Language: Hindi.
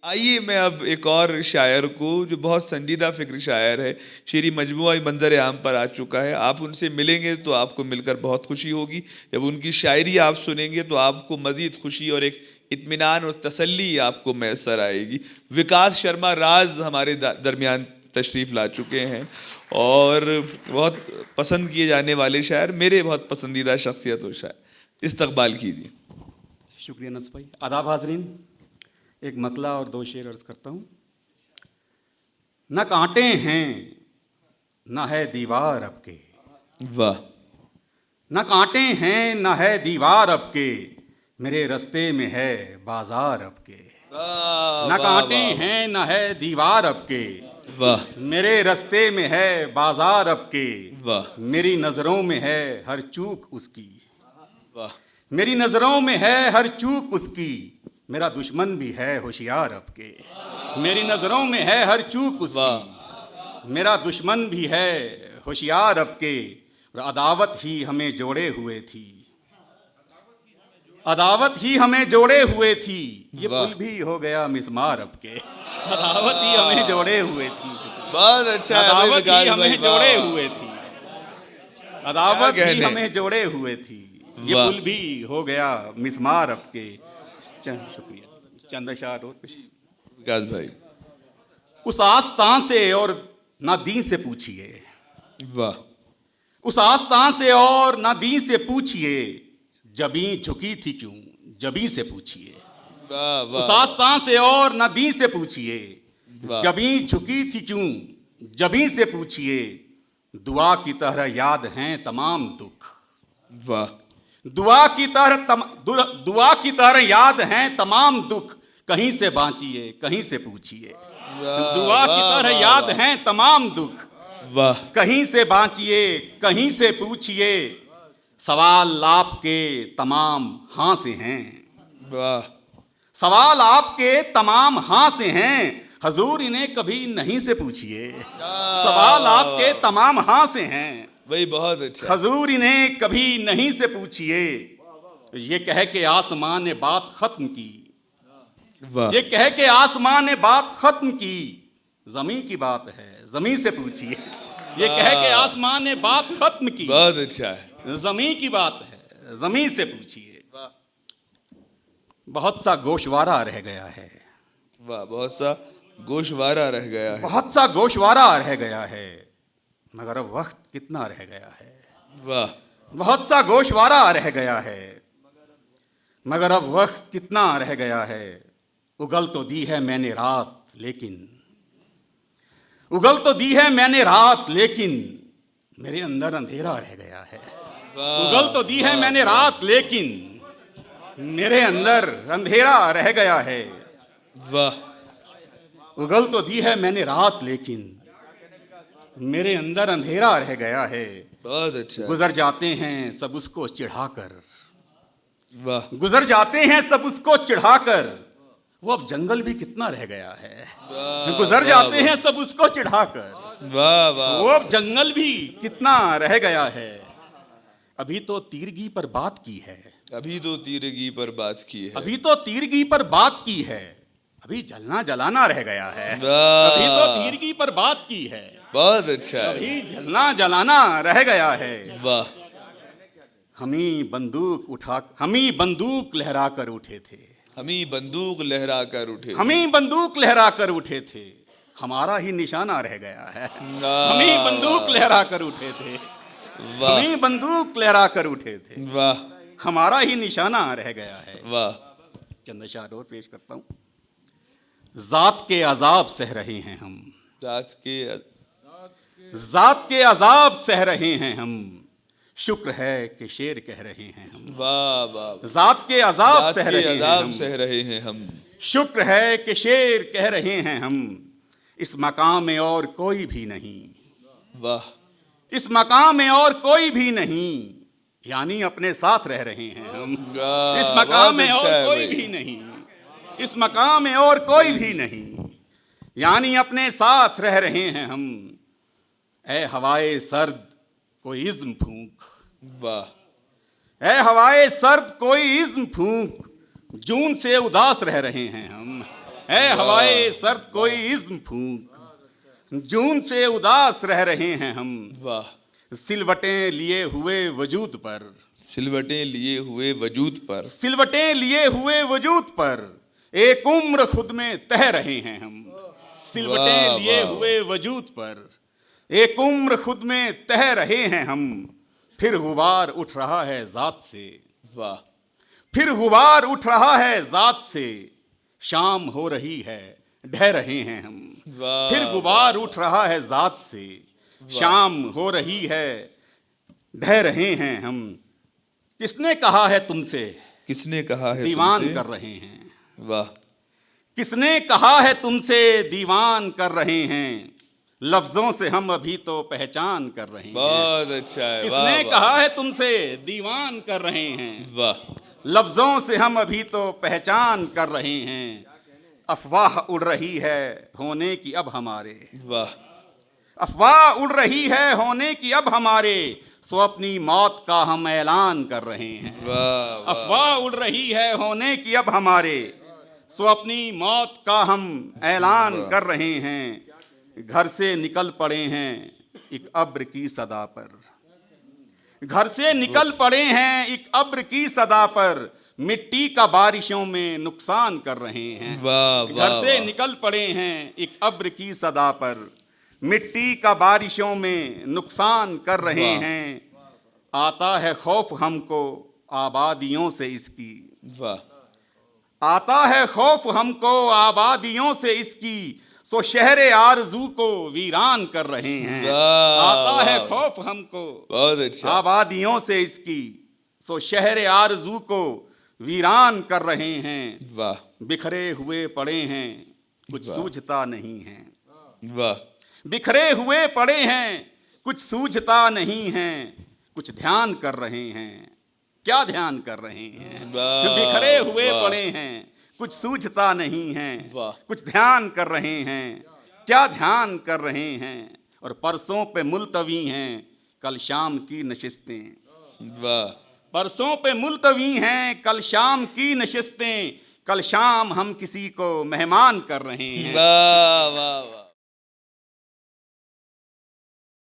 आइए मैं अब एक और शायर को, जो बहुत संजीदा फिक्र शायर है, शेरी मजमुआ मंजर आम पर आ चुका है। आप उनसे मिलेंगे तो आपको मिलकर बहुत खुशी होगी। जब उनकी शायरी आप सुनेंगे तो आपको मज़ीद खुशी और एक इत्मीनान और तसल्ली आपको मैसर आएगी। विकास शर्मा राज हमारे दरमियान तशरीफ़ ला चुके हैं और बहुत पसंद किए जाने वाले शायर, मेरे बहुत पसंदीदा शख्सियत और शायर। इस्तकबाल कीजिए। शुक्रिया नस भाई। आदाब हाजरीन, एक मतला और दो शेर अर्ज करता हूँ। न कांटे हैं न है दीवार अब के, वाह। न कांटे हैं न है दीवार अब के, मेरे रास्ते में है बाजार अब के। न कांटे हैं न है दीवार अब के, वाह मेरे रास्ते में है बाजार अब के। वाह मेरी नजरों में है हर चूक उसकी, वाह मेरी नजरों में है हर चूक उसकी, मेरा दुश्मन भी है होशियार अब के। मेरी नजरों में है हर चूक उसकी, मेरा दुश्मन भी है होशियार अब के। और अदावत ही हमें जोड़े हुए थी, अदावत ही हमें जोड़े हुए थी, ये पुल भी हो गया मिसमार अब के। अदावत ही हमें जोड़े हुए थी, बहुत अच्छा। अदावत ही हमें जोड़े हुए थी, अदावत ही हमें जोड़े हुए थी, ये पुल भी हो गया मिसमार अब के। शुक्रिया। चंद अशार और विकास भाई। उस आस्तां से और ना दीन से पूछिए, वाह। उस आस्तां से और ना दीन से पूछिए, जबी झुकी थी क्यों जबी से पूछिए। वाह वाह। उस आस्तां से और ना दीन से पूछिए, जबी झुकी थी क्यों जबी से पूछिए। दुआ की तरह याद हैं तमाम दुख, वाह। दुआ की तरह याद हैं तमाम दुख, कहीं से बांचिए कहीं से पूछिए। दुआ की तरह याद हैं तमाम दुख, वाह। कहीं से बांचिए कहीं से पूछिए। सवाल आपके तमाम हाँ से हैं, वाह। सवाल आपके तमाम हाँ से हैं, हजूर इन्हें कभी नहीं से पूछिए। सवाल आपके तमाम हाँ से हैं, भाई बहुत अच्छा। हजूर इन्हें कभी नहीं से पूछिए। ये कह के आसमान ने बात खत्म की, वाह। ये कह के आसमान ने बात खत्म की, जमीन की बात है जमीन से पूछिए। ये कह के आसमान ने बात खत्म की, बहुत अच्छा है, जमीन की बात है जमीन से पूछिए। बहुत सा गोशवारा रह गया है, वाह। बहुत सा गोशवारा रह गया है, बहुत सा गोशवारा रह गया है, मगर अब वक्त कितना रह गया है। वाह। बहुत सा गोशवारा रह गया है, मगर अब वक्त कितना रह गया है। उगल तो दी है मैंने रात लेकिन, उगल तो दी है मैंने रात लेकिन, मेरे अंदर अंधेरा रह गया है। उगल तो दी है मैंने रात लेकिन, मेरे अंदर अंधेरा रह गया है। वाह। उगल तो दी है मैंने रात लेकिन, मेरे अंदर अंधेरा रह गया है। बहुत अच्छा। गुजर जाते हैं सब उसको चिढ़ाकर, वाह। गुजर जाते हैं सब उसको चिढ़ाकर, वो अब जंगल भी कितना रह गया है। गुजर जाते हैं सब उसको चिढ़ाकर, वाह वाह। वो अब जंगल भी कितना रह गया है। अभी तो तीरगी पर बात की है, अभी तो तीरगी पर बात की है, अभी तो तीरगी पर बात की है, अभी जलना जलाना रह गया है। अभी तो तीरगी पर बात की है, बहुत अच्छा है, अभी जलना जलाना रह गया है। वाह। हम ही बंदूक लहरा कर उठे थे, हम ही बंदूक लहरा कर उठे, हम ही बंदूक लहरा कर उठे थे, हमारा ही निशाना रह गया है। हम ही बंदूक लहरा कर उठे थे, हम ही बंदूक लहरा कर उठे थे, वाह। हमारा ही निशाना रह गया है। वाह। चंद अशार और पेश करता हूँ। जात के अजाब सह रहे हैं हम, जात के अजाब सह रहे हैं हम, शुक्र है कि शेर कह रहे हैं हम। वाह वाह। जात के अजाब सह रहे हैं हम, शुक्र है कि शेर कह रहे हैं हम। इस मकाम में और कोई भी नहीं, वाह। इस मकाम में और कोई भी नहीं, यानी अपने साथ रह रहे हैं हम। इस मकाम में और कोई भी नहीं, इस मकाम में और कोई भी नहीं, यानी अपने साथ रह रहे हैं हम। ऐ हवाए सर्द कोई इज़्म फूंक, वाह। ऐ हवाए सर्द कोई इज़्म फूंक, जून से उदास रह रहे हैं हम। है हवाए सर्द कोई इज्म फूंक। जून से उदास रह रहे हैं हम, वाह। सिलवटें लिए हुए वजूद पर, सिलवटें लिए हुए वजूद पर, सिलवटें लिए हुए वजूद पर, एक उम्र खुद में तह रहे हैं हम। सिलवटें वाह, लिए वाह। हुए वजूद पर एक उम्र खुद में तह रहे हैं हम। फिर गुबार उठ रहा है जात से, वाह। फिर गुबार उठ रहा है जात से, शाम हो रही है ढह रहे हैं हम। वाह, फिर गुबार उठ रहा है जात से, शाम हो रही है ढह रहे हैं हम। किसने कहा है तुमसे किसने कहा है दीवान तुमसे? कर रहे हैं, वाह। किसने कहा है तुमसे दीवान कर रहे हैं। लफ्जों से हम अभी तो पहचान कर रहे हैं। बहुत अच्छा है। किसने वाह, वाह, कहा है तुमसे दीवान कर रहे हैं। वाह। लफ्जों से हम अभी तो पहचान कर रहे हैं। अफवाह उड़ रही है होने की अब हमारे, वाह। अफवाह उड़ रही है होने की अब हमारे, सो अपनी मौत का हम ऐलान कर रहे हैं। वाह, वाह। अफवाह उड़ रही है होने की अब हमारे, सो अपनी मौत का हम ऐलान कर रहे हैं। घर से निकल पड़े हैं एक अब्र की सदा पर, घर से निकल पड़े हैं एक अब्र की सदा पर, मिट्टी का बारिशों में नुकसान कर रहे हैं। वाह, वाह, घर से वाह। निकल पड़े हैं एक अब्र की सदा पर, मिट्टी का बारिशों में नुकसान कर रहे वाह। हैं। आता है खौफ हमको आबादियों से इसकी, वाह। आता है खौफ हमको आबादियों से इसकी, सो शहरे आरजू को वीरान कर रहे हैं। वाह, आता है वाह। खौफ हमको बहुत अच्छा। आबादियों से इसकी, सो शहरे आरजू को वीरान कर रहे हैं। वाह, बिखरे हुए पड़े हैं कुछ वाह। सूझता नहीं है, वाह। बिखरे हुए पड़े हैं कुछ सूझता नहीं है। कुछ ध्यान कर रहे हैं, क्या ध्यान कर रहे हैं। वाह, बिखरे हुए वाह। पड़े हैं कुछ सूझता नहीं है। वाह। कुछ ध्यान कर रहे हैं, क्या ध्यान कर रहे हैं। और परसों पे मुलतवी हैं कल शाम की नशिस्तें, वाह। परसों पे मुलतवी हैं कल शाम की नशिस्तें। कल शाम हम किसी को मेहमान कर रहे हैं। वाह, वाह, वाह।